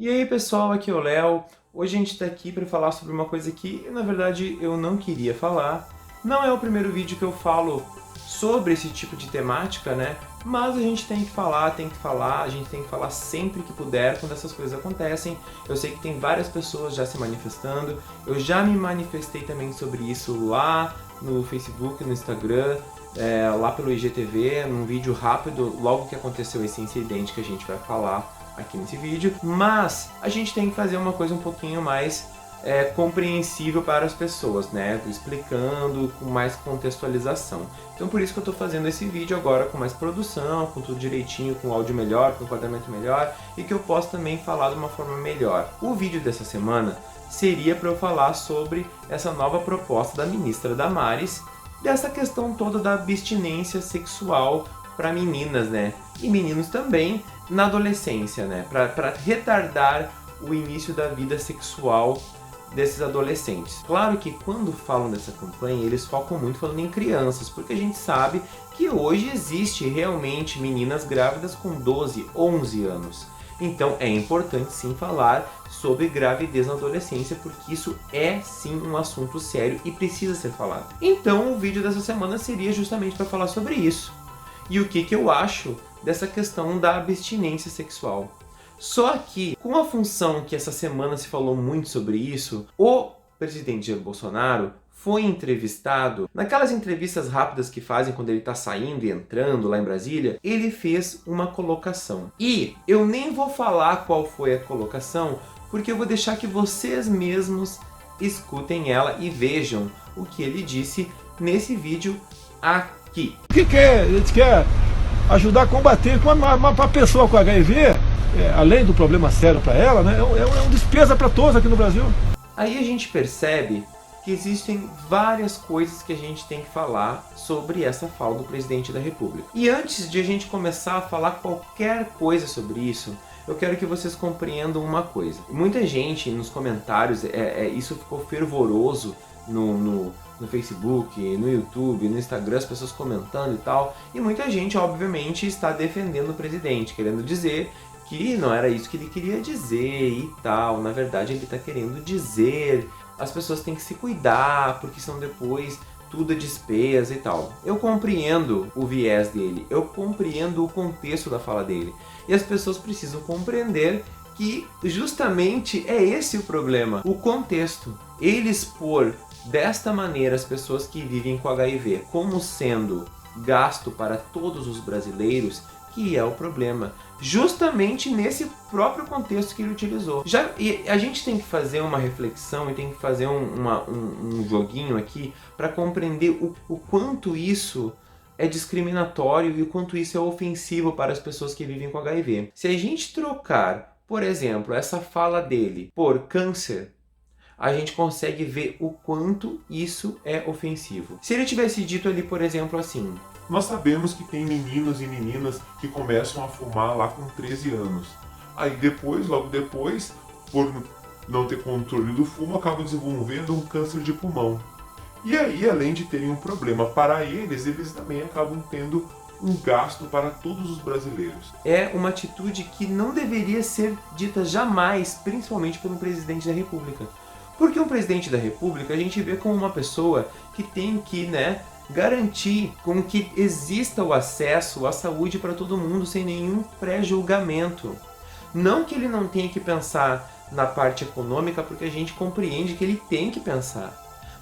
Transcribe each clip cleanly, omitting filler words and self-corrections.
E aí pessoal, aqui é o Léo. Hoje a gente está aqui para falar sobre uma coisa que, na verdade, eu não queria falar. Não é o primeiro vídeo que eu falo sobre esse tipo de temática, né? Mas a gente tem que falar, a gente tem que falar sempre que puder quando essas coisas acontecem. Eu sei que tem várias pessoas já se manifestando, eu já me manifestei também sobre isso lá no Facebook, no Instagram, lá pelo IGTV, num vídeo rápido, logo que aconteceu esse incidente que a gente vai falar aqui nesse vídeo, mas a gente tem que fazer uma coisa um pouquinho mais compreensível para as pessoas, né? Explicando com mais contextualização. Então por isso que eu estou fazendo esse vídeo agora com mais produção, com tudo direitinho, com áudio melhor, com enquadramento melhor e que eu posso também falar de uma forma melhor. O vídeo dessa semana seria para eu falar sobre essa nova proposta da ministra Damares, dessa questão toda da abstinência sexual para meninas, né? E meninos também na adolescência, né? Para retardar o início da vida sexual desses adolescentes. Claro que quando falam dessa campanha, eles focam muito falando em crianças, porque a gente sabe que hoje existe realmente meninas grávidas com 12, 11 anos. Então é importante sim falar sobre gravidez na adolescência, porque isso é sim um assunto sério e precisa ser falado. Então o vídeo dessa semana seria justamente para falar sobre isso. E o que eu acho dessa questão da abstinência sexual. Só que, com a função que essa semana se falou muito sobre isso, o presidente Jair Bolsonaro foi entrevistado, naquelas entrevistas rápidas que fazem quando ele está saindo e entrando lá em Brasília, ele fez uma colocação. E eu nem vou falar qual foi a colocação, porque eu vou deixar que vocês mesmos escutem ela e vejam o que ele disse nesse vídeo aqui. O que é? A gente quer ajudar a combater uma pessoa com HIV, além do problema sério para ela, né, é uma despesa para todos aqui no Brasil. Aí a gente percebe que existem várias coisas que a gente tem que falar sobre essa fala do presidente da República. E antes de a gente começar a falar qualquer coisa sobre isso, eu quero que vocês compreendam uma coisa. Muita gente nos comentários, isso ficou fervoroso no Facebook, no YouTube, no Instagram, as pessoas comentando e tal, e muita gente obviamente está defendendo o presidente, querendo dizer que não era isso que ele queria dizer e tal. Na verdade ele está querendo dizer, as pessoas têm que se cuidar, porque senão depois tudo é despesa e tal. Eu compreendo o viés dele, eu compreendo o contexto da fala dele, e as pessoas precisam compreender que justamente é esse o problema, o contexto. Ele expor desta maneira as pessoas que vivem com HIV como sendo gasto para todos os brasileiros, que é o problema, justamente nesse próprio contexto que ele utilizou. E a gente tem que fazer uma reflexão e tem que fazer um joguinho aqui para compreender o quanto isso é discriminatório e o quanto isso é ofensivo para as pessoas que vivem com HIV. Se a gente trocar, por exemplo, essa fala dele por câncer, a gente consegue ver o quanto isso é ofensivo. Se ele tivesse dito ali, por exemplo, assim: nós sabemos que tem meninos e meninas que começam a fumar lá com 13 anos. Aí depois, logo depois, por não ter controle do fumo, acabam desenvolvendo um câncer de pulmão. E aí, além de terem um problema para eles também acabam tendo um gasto para todos os brasileiros. É uma atitude que não deveria ser dita jamais, principalmente por um presidente da República. Porque um presidente da República a gente vê como uma pessoa que tem que, garantir com que exista o acesso à saúde para todo mundo sem nenhum pré-julgamento. Não que ele não tenha que pensar na parte econômica, porque a gente compreende que ele tem que pensar.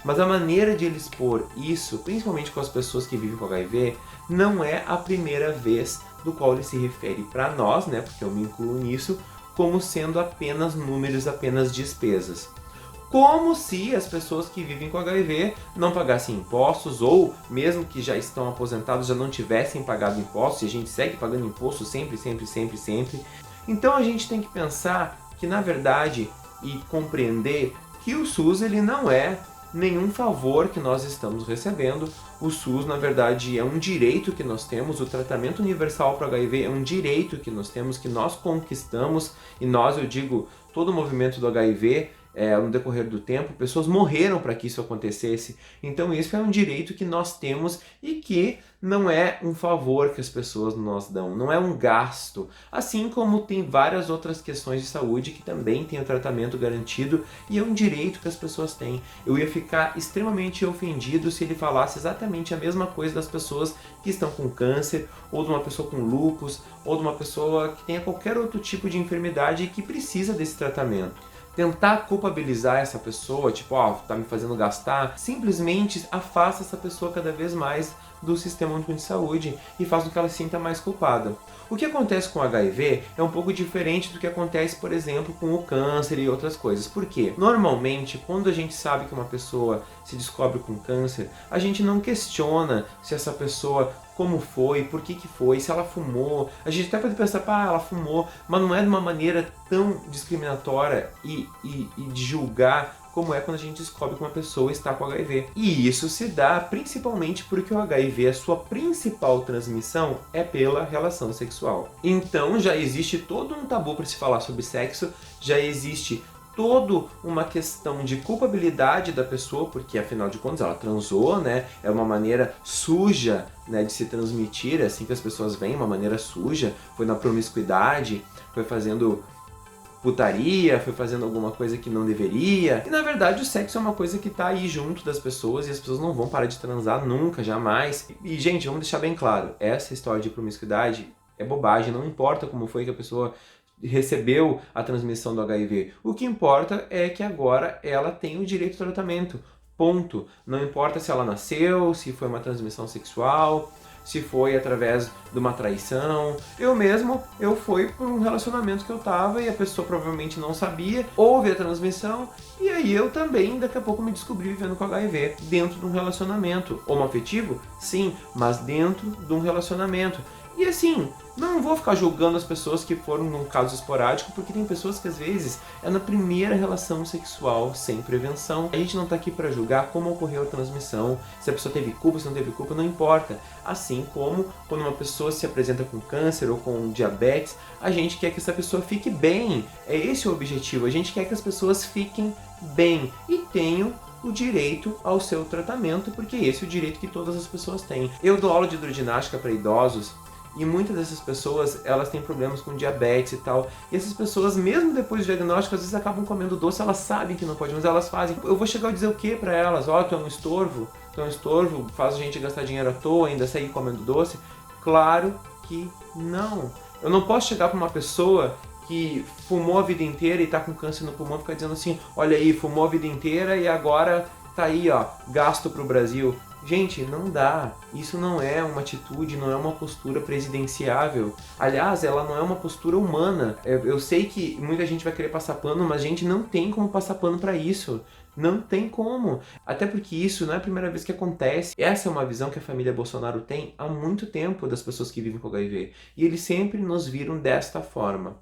Mas a maneira de ele expor isso, principalmente com as pessoas que vivem com HIV, não é a primeira vez do qual ele se refere para nós, porque eu me incluo nisso, como sendo apenas números, apenas despesas. Como se as pessoas que vivem com HIV não pagassem impostos, ou mesmo que já estão aposentados já não tivessem pagado impostos, e a gente segue pagando imposto sempre. Então a gente tem que pensar que, na verdade, e compreender que o SUS ele não é nenhum favor que nós estamos recebendo. O SUS, na verdade, é um direito que nós temos, o tratamento universal para HIV é um direito que nós temos, que nós conquistamos, e nós, eu digo, todo o movimento do HIV, no decorrer do tempo, pessoas morreram para que isso acontecesse. Então isso é um direito que nós temos e que não é um favor que as pessoas nos dão, não é um gasto. Assim como tem várias outras questões de saúde que também têm o tratamento garantido e é um direito que as pessoas têm. Eu ia ficar extremamente ofendido se ele falasse exatamente a mesma coisa das pessoas que estão com câncer, ou de uma pessoa com lúpus, ou de uma pessoa que tenha qualquer outro tipo de enfermidade e que precisa desse tratamento. Tentar culpabilizar essa pessoa, tipo, tá me fazendo gastar, simplesmente afasta essa pessoa cada vez mais do sistema único de saúde e faz com que ela se sinta mais culpada. O que acontece com o HIV é um pouco diferente do que acontece, por exemplo, com o câncer e outras coisas. Por quê? Normalmente, quando a gente sabe que uma pessoa se descobre com câncer, a gente não questiona se essa pessoa como foi, por que foi, se ela fumou. A gente até pode pensar, ela fumou, mas não é de uma maneira tão discriminatória e de julgar como é quando a gente descobre que uma pessoa está com HIV. E isso se dá principalmente porque o HIV, a sua principal transmissão é pela relação sexual. Então já existe todo um tabu para se falar sobre sexo, já existe toda uma questão de culpabilidade da pessoa, porque afinal de contas ela transou, né? É uma maneira suja, né, de se transmitir, é assim que as pessoas veem, uma maneira suja, foi na promiscuidade, foi fazendo putaria, foi fazendo alguma coisa que não deveria. E na verdade o sexo é uma coisa que tá aí junto das pessoas e as pessoas não vão parar de transar nunca, jamais. E gente, vamos deixar bem claro, essa história de promiscuidade é bobagem, não importa como foi que a pessoa recebeu a transmissão do HIV. O que importa é que agora ela tem o direito ao tratamento. Ponto. Não importa se ela nasceu, se foi uma transmissão sexual, se foi através de uma traição. Eu fui por um relacionamento que eu tava e a pessoa provavelmente não sabia, houve a transmissão e aí eu também daqui a pouco me descobri vivendo com HIV dentro de um relacionamento. Homoafetivo? Sim, mas dentro de um relacionamento. E assim, não vou ficar julgando as pessoas que foram num caso esporádico, porque tem pessoas que às vezes é na primeira relação sexual sem prevenção. A gente não tá aqui para julgar como ocorreu a transmissão, se a pessoa teve culpa, se não teve culpa, não importa. Assim como quando uma pessoa se apresenta com câncer ou com diabetes, a gente quer que essa pessoa fique bem. É esse o objetivo, a gente quer que as pessoas fiquem bem e tenham o direito ao seu tratamento, porque esse é o direito que todas as pessoas têm. Eu dou aula de hidroginástica para idosos, e muitas dessas pessoas, elas têm problemas com diabetes e tal. E essas pessoas, mesmo depois do diagnóstico, às vezes acabam comendo doce, elas sabem que não pode, mas elas fazem. Eu vou chegar a dizer o que para elas? Tu é um estorvo, faz a gente gastar dinheiro à toa, ainda sair comendo doce? Claro que não. Eu não posso chegar para uma pessoa que fumou a vida inteira e tá com câncer no pulmão e ficar dizendo assim, olha aí, fumou a vida inteira e agora tá aí, gasto pro Brasil. Gente, não dá. Isso não é uma atitude, não é uma postura presidenciável. Aliás, ela não é uma postura humana. Eu sei que muita gente vai querer passar pano, mas a gente não tem como passar pano para isso. Não tem como. Até porque isso não é a primeira vez que acontece. Essa é uma visão que a família Bolsonaro tem há muito tempo das pessoas que vivem com HIV. E eles sempre nos viram desta forma.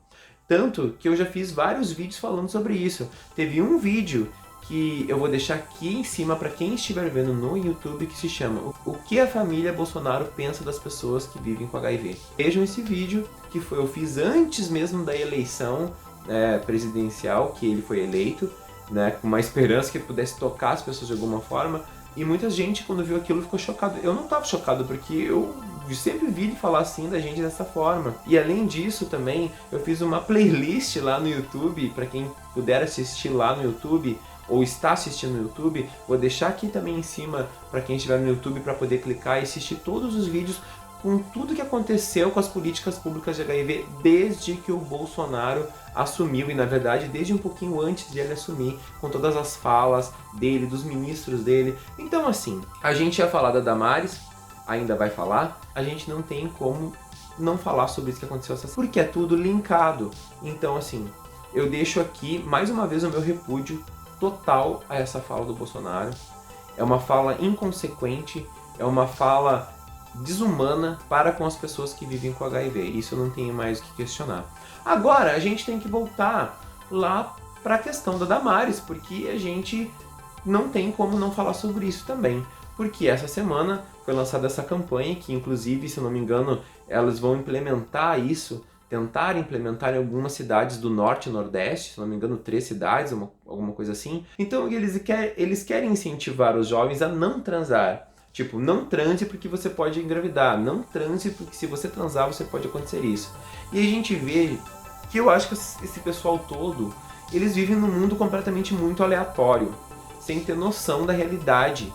Tanto que eu já fiz vários vídeos falando sobre isso. Teve um vídeo que eu vou deixar aqui em cima para quem estiver vendo no YouTube, que se chama O que a família Bolsonaro pensa das pessoas que vivem com HIV. Vejam esse vídeo, que eu fiz antes mesmo da eleição presidencial, que ele foi eleito, né, com uma esperança que ele pudesse tocar as pessoas de alguma forma, e muita gente quando viu aquilo ficou chocado. Eu não estava chocado, porque eu sempre vi ele falar assim da gente dessa forma. E além disso também, eu fiz uma playlist lá no YouTube, para quem puder assistir lá no YouTube, ou está assistindo no YouTube, vou deixar aqui também em cima para quem estiver no YouTube para poder clicar e assistir todos os vídeos com tudo que aconteceu com as políticas públicas de HIV desde que o Bolsonaro assumiu, e na verdade desde um pouquinho antes de ele assumir, com todas as falas dele, dos ministros dele. Então assim, a gente ia falar da Damares, ainda vai falar, a gente não tem como não falar sobre isso que aconteceu essa semana, porque é tudo linkado. Então assim, eu deixo aqui mais uma vez o meu repúdio total a essa fala do Bolsonaro. É uma fala inconsequente, é uma fala desumana para com as pessoas que vivem com HIV. Isso eu não tenho mais o que questionar. Agora, a gente tem que voltar lá para a questão da Damares, porque a gente não tem como não falar sobre isso também. Porque essa semana foi lançada essa campanha, que inclusive, se eu não me engano, elas vão implementar isso tentar implementar em algumas cidades do norte e nordeste, se não me engano 3 cidades, alguma coisa assim. Então eles querem incentivar os jovens a não transar. Tipo, não transe porque você pode engravidar, não transe porque se você transar você pode acontecer isso. E a gente vê que eu acho que esse pessoal todo, eles vivem num mundo completamente muito aleatório, sem ter noção da realidade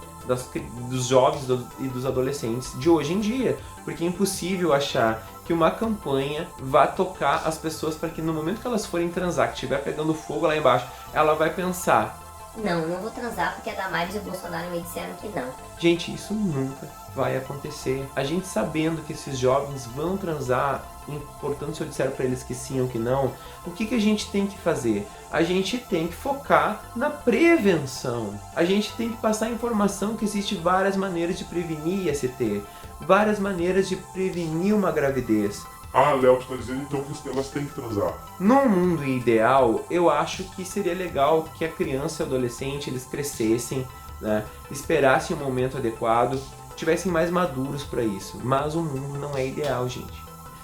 dos jovens e dos adolescentes de hoje em dia. Porque é impossível achar que uma campanha vá tocar as pessoas para que no momento que elas forem transar, que estiver pegando fogo lá embaixo, ela vai pensar: não vou transar porque a Damares e o Bolsonaro me disseram que não. gente, isso nunca vai acontecer. A gente sabendo que esses jovens vão transar, importando se eu disser para eles que sim ou que não, o que a gente tem que fazer? A gente tem que focar na prevenção. A gente tem que passar a informação que existe várias maneiras de prevenir IST, várias maneiras de prevenir uma gravidez. Ah, Léo, tu tá dizendo então que elas têm que transar. Num mundo ideal, eu acho que seria legal que a criança e o adolescente eles crescessem, né, esperassem o momento adequado, tivessem mais maduros para isso. Mas o mundo não é ideal, gente.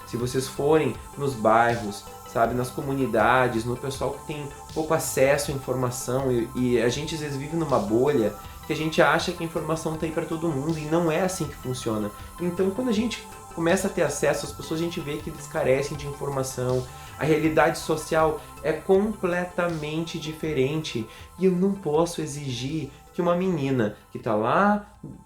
Se vocês forem nos bairros, sabe, nas comunidades, no pessoal que tem pouco acesso à informação e a gente às vezes vive numa bolha que a gente acha que a informação está aí para todo mundo e não é assim que funciona. Então, quando a gente começa a ter acesso às pessoas, a gente vê que eles carecem de informação. A realidade social é completamente diferente e eu não posso exigir que uma menina que está lá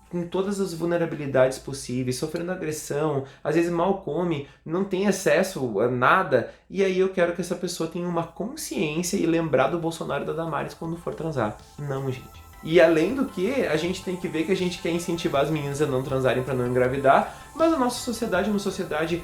com todas as vulnerabilidades possíveis, sofrendo agressão, às vezes mal come, não tem acesso a nada, e aí eu quero que essa pessoa tenha uma consciência e lembrar do Bolsonaro e da Damares quando for transar. Não, gente. E além do que, a gente tem que ver que a gente quer incentivar as meninas a não transarem para não engravidar, mas a nossa sociedade é uma sociedade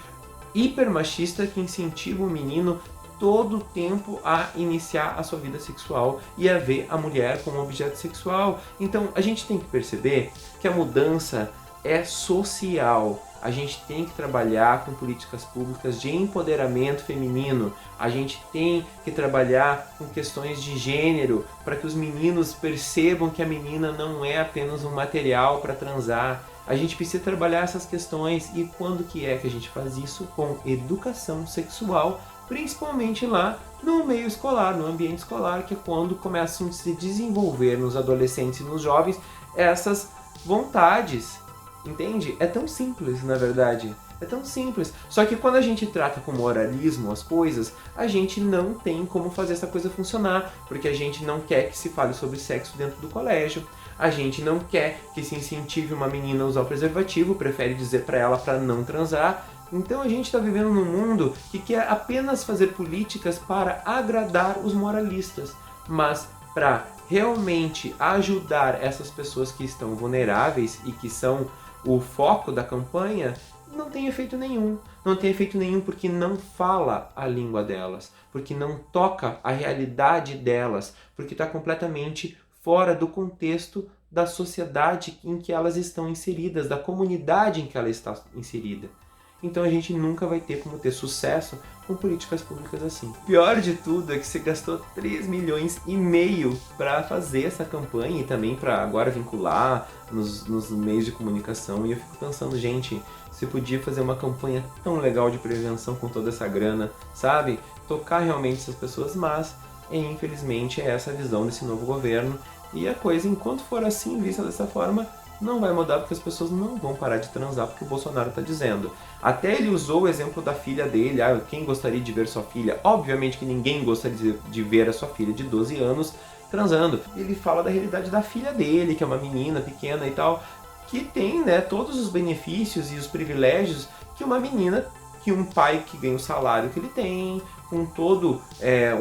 hiper machista que incentiva o menino todo o tempo a iniciar a sua vida sexual e a ver a mulher como objeto sexual. Então a gente tem que perceber que a mudança é social. A gente tem que trabalhar com políticas públicas de empoderamento feminino. A gente tem que trabalhar com questões de gênero para que os meninos percebam que a menina não é apenas um material para transar. A gente precisa trabalhar essas questões. E quando que é que a gente faz isso? Com educação sexual, principalmente lá no meio escolar, no ambiente escolar, que é quando começam a se desenvolver nos adolescentes e nos jovens essas vontades. Entende? É tão simples, na verdade. É tão simples. Só que quando a gente trata com moralismo as coisas, a gente não tem como fazer essa coisa funcionar, porque a gente não quer que se fale sobre sexo dentro do colégio, a gente não quer que se incentive uma menina a usar o preservativo, prefere dizer para ela para não transar. Então a gente está vivendo num mundo que quer apenas fazer políticas para agradar os moralistas, mas para realmente ajudar essas pessoas que estão vulneráveis e que são o foco da campanha, não tem efeito nenhum. Não tem efeito nenhum porque não fala a língua delas, porque não toca a realidade delas, porque está completamente fora do contexto da sociedade em que elas estão inseridas, da comunidade em que ela está inserida. Então a gente nunca vai ter como ter sucesso com políticas públicas assim. Pior de tudo é que você gastou 3,5 milhões para fazer essa campanha e também para agora vincular nos meios de comunicação. E eu fico pensando, gente, você podia fazer uma campanha tão legal de prevenção com toda essa grana, sabe? Tocar realmente essas pessoas, mas infelizmente é essa a visão desse novo governo. E a coisa, enquanto for assim, vista dessa forma, não vai mudar porque as pessoas não vão parar de transar porque o Bolsonaro está dizendo. Até ele usou o exemplo da filha dele, quem gostaria de ver sua filha? Obviamente que ninguém gostaria de ver a sua filha de 12 anos transando. Ele fala da realidade da filha dele, que é uma menina pequena e tal, que tem, né, todos os benefícios e os privilégios que uma menina, que um pai que ganha o salário que ele tem, com todo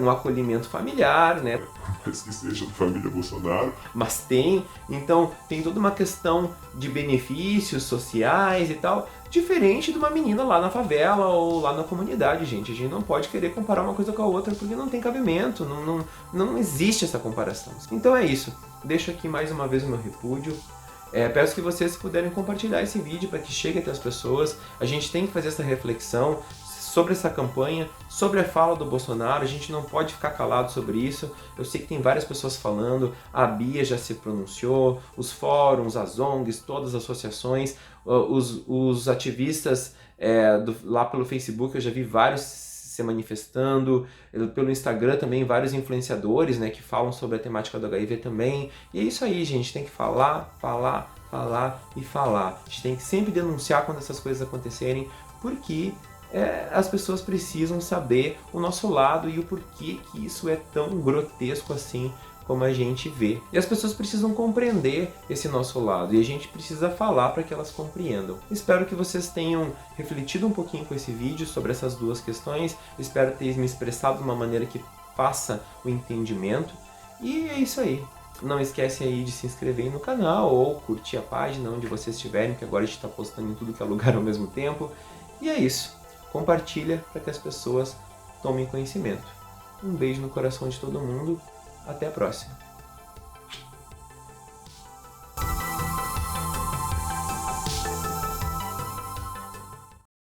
um acolhimento familiar, né? Mas que seja da família Bolsonaro. Mas tem, então tem toda uma questão de benefícios sociais e tal, diferente de uma menina lá na favela ou lá na comunidade, gente. A gente não pode querer comparar uma coisa com a outra porque não tem cabimento, não existe essa comparação. Então é isso, deixo aqui mais uma vez o meu repúdio. Peço que vocês puderem compartilhar esse vídeo para que chegue até as pessoas. A gente tem que fazer essa reflexão sobre essa campanha, sobre a fala do Bolsonaro. A gente não pode ficar calado sobre isso. Eu sei que tem várias pessoas falando, a Bia já se pronunciou, os fóruns, as ONGs, todas as associações, os ativistas lá pelo Facebook, eu já vi vários se manifestando, pelo Instagram também vários influenciadores, né, que falam sobre a temática do HIV também. E é isso aí, gente, tem que falar, falar, falar e falar. A gente tem que sempre denunciar quando essas coisas acontecerem, porque as pessoas precisam saber o nosso lado e o porquê que isso é tão grotesco assim como a gente vê. E as pessoas precisam compreender esse nosso lado e a gente precisa falar para que elas compreendam. Espero que vocês tenham refletido um pouquinho com esse vídeo sobre essas duas questões. Espero ter me expressado de uma maneira que faça o entendimento. E é isso aí. Não esquece aí de se inscrever no canal ou curtir a página onde vocês estiverem, que agora a gente está postando em tudo que é lugar ao mesmo tempo. E é isso. Compartilha para que as pessoas tomem conhecimento. Um beijo no coração de todo mundo. Até a próxima!